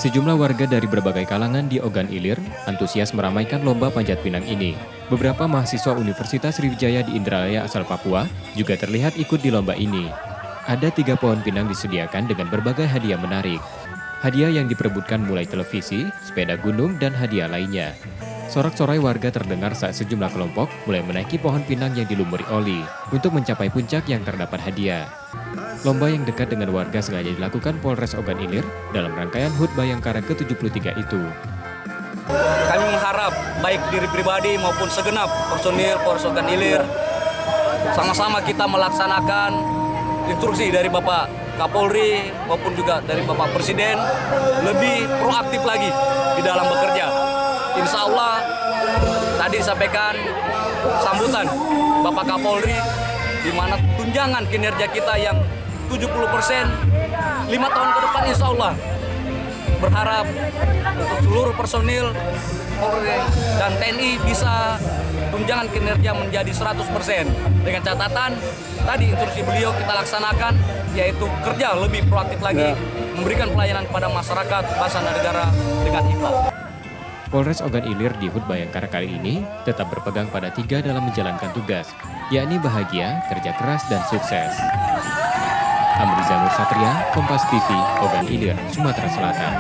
Sejumlah warga dari berbagai kalangan di Ogan Ilir antusias meramaikan lomba panjat pinang ini. Beberapa mahasiswa Universitas Sriwijaya di Indralaya asal Papua juga terlihat ikut di lomba ini. Ada 3 pohon pinang disediakan dengan berbagai hadiah menarik. Hadiah yang diperebutkan mulai televisi, sepeda gunung, dan hadiah lainnya. Sorak-sorai warga terdengar saat sejumlah kelompok mulai menaiki pohon pinang yang dilumuri oli untuk mencapai puncak yang terdapat hadiah. Lomba yang dekat dengan warga sengaja dilakukan Polres Ogan Ilir dalam rangkaian HUT Bayangkara ke-73 itu. Kami mengharap baik diri pribadi maupun segenap personil Polres Ogan Ilir sama-sama kita melaksanakan instruksi dari Bapak Kapolri maupun juga dari Bapak Presiden lebih proaktif lagi di dalam bekerja. Insya Allah tadi disampaikan sambutan Bapak Kapolri di mana tunjangan kinerja kita yang 70% 5 tahun ke depan insya Allah. Berharap untuk seluruh personil Polri dan TNI bisa tunjangan kinerja menjadi 100%. Dengan catatan tadi instruksi beliau kita laksanakan, yaitu kerja lebih proaktif lagi, memberikan pelayanan kepada masyarakat, bangsa dan negara dengan ikhlas. Polres Ogan Ilir di HUT Bayangkara kali ini tetap berpegang pada 3 dalam menjalankan tugas, yakni bahagia, kerja keras, dan sukses. Amriza Nur Satria, Kompas TV, Ogan Ilir, Sumatera Selatan.